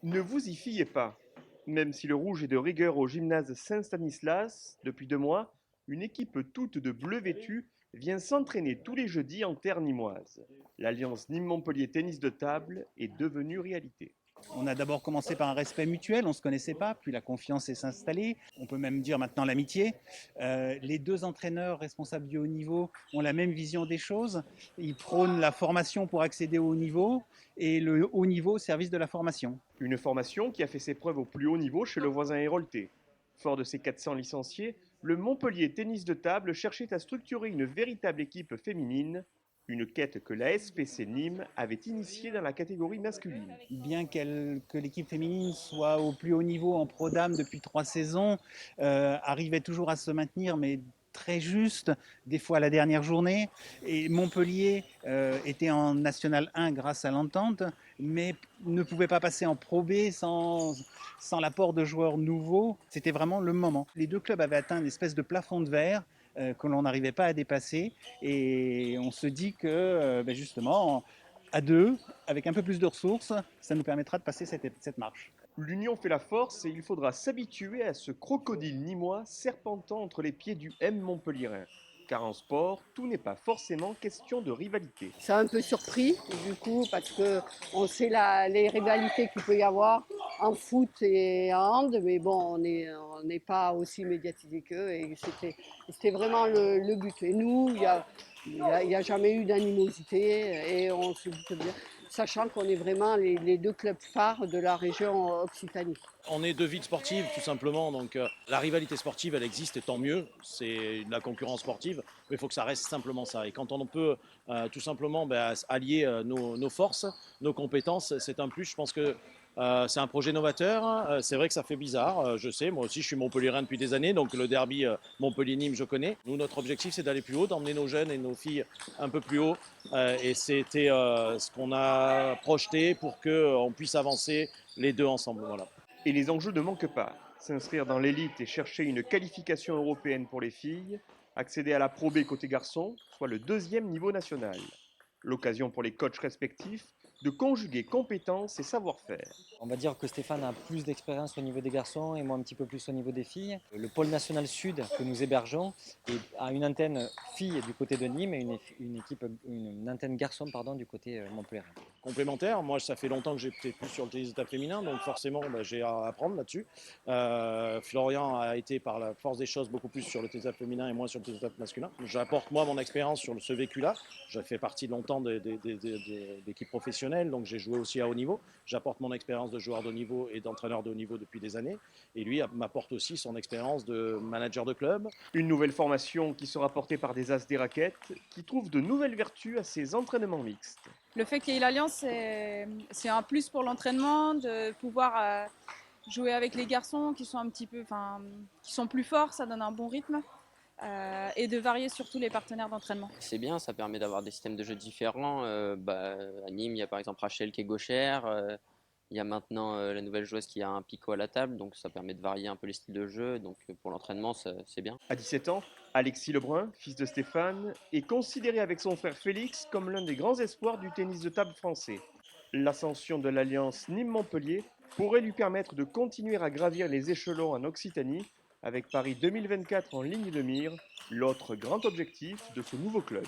Ne vous y fiez pas. Même si le rouge est de rigueur au gymnase Saint-Stanislas, depuis 2 mois, une équipe toute de bleu vêtu vient s'entraîner tous les jeudis en terre nîmoise. L'alliance Nîmes-Montpellier Tennis de Table est devenue réalité. On a d'abord commencé par un respect mutuel, on ne se connaissait pas, puis la confiance est s'installée, on peut même dire maintenant l'amitié. Les deux entraîneurs responsables du haut niveau ont la même vision des choses, ils prônent la formation pour accéder au haut niveau et le haut niveau au service de la formation. Une formation qui a fait ses preuves au plus haut niveau chez le voisin Héroltais. Fort de ses 400 licenciés, le Montpellier Tennis de Table cherchait à structurer une véritable équipe féminine, une quête que la SPC Nîmes avait initiée dans la catégorie masculine. Bien que l'équipe féminine soit au plus haut niveau en pro dame depuis 3 saisons, arrivait toujours à se maintenir, mais très juste, des fois à la dernière journée. Et Montpellier était en National 1 grâce à l'entente, mais ne pouvait pas passer en Pro B sans l'apport de joueurs nouveaux. C'était vraiment le moment. Les deux clubs avaient atteint une espèce de plafond de verre que l'on n'arrivait pas à dépasser. Et on se dit que justement, à deux, avec un peu plus de ressources, ça nous permettra de passer cette marche. L'union fait la force et il faudra s'habituer à ce crocodile nîmois serpentant entre les pieds du M montpelliérain. Car en sport, tout n'est pas forcément question de rivalité. Ça a un peu surpris, du coup, parce que on sait les rivalités qu'il peut y avoir en foot et en hand, mais bon, on n'est pas aussi médiatisé qu'eux, et c'était vraiment le but. Et nous, il y a jamais eu d'animosité, et on se doute bien, sachant qu'on est vraiment les deux clubs phares de la région Occitanie. On est deux villes sportives tout simplement, donc la rivalité sportive elle existe et tant mieux, c'est de la concurrence sportive, mais il faut que ça reste simplement ça. Et quand on peut tout simplement allier nos forces, nos compétences, c'est un plus. Je pense que c'est un projet novateur, c'est vrai que ça fait bizarre, je sais, moi aussi je suis montpelliérain depuis des années, donc le derby Montpellier-Nîmes je connais. Nous notre objectif c'est d'aller plus haut, d'emmener nos jeunes et nos filles un peu plus haut, et c'était ce qu'on a projeté pour qu'on puisse avancer les deux ensemble. Voilà. Et les enjeux ne manquent pas. S'inscrire dans l'élite et chercher une qualification européenne pour les filles, accéder à la Pro B côté garçon, soit le deuxième niveau national. L'occasion pour les coachs respectifs de conjuguer compétences et savoir-faire. On va dire que Stéphane a plus d'expérience au niveau des garçons et moi un petit peu plus au niveau des filles. Le pôle national sud que nous hébergeons a une antenne filles du côté de Nîmes et une antenne garçon du côté Montpellier. Complémentaire. Moi, ça fait longtemps que j'ai peut-être plus sur le tennis de table féminin, donc forcément, j'ai à apprendre là-dessus. Florian a été, par la force des choses, beaucoup plus sur le tennis de table féminin et moins sur le tennis de table masculin. J'apporte, moi, mon expérience sur ce vécu-là. J'ai fait partie longtemps d'équipes professionnelles, donc j'ai joué aussi à haut niveau. J'apporte mon expérience de joueur de haut niveau et d'entraîneur de haut niveau depuis des années. Et lui m'apporte aussi son expérience de manager de club. Une nouvelle formation qui sera portée par des as des raquettes, qui trouvent de nouvelles vertus à ces entraînements mixtes. Le fait qu'il y ait l'alliance, c'est un plus pour l'entraînement, de pouvoir jouer avec les garçons qui sont qui sont plus forts, ça donne un bon rythme. Et de varier surtout les partenaires d'entraînement. C'est bien, ça permet d'avoir des systèmes de jeu différents. À Nîmes, il y a par exemple Rachel qui est gauchère. Il y a maintenant la nouvelle joueuse qui a un picot à la table, donc ça permet de varier un peu les styles de jeu. Donc pour l'entraînement, c'est bien. À 17 ans, Alexis Lebrun, fils de Stéphane, est considéré avec son frère Félix comme l'un des grands espoirs du tennis de table français. L'ascension de l'alliance Nîmes-Montpellier pourrait lui permettre de continuer à gravir les échelons en Occitanie, avec Paris 2024 en ligne de mire, l'autre grand objectif de ce nouveau club.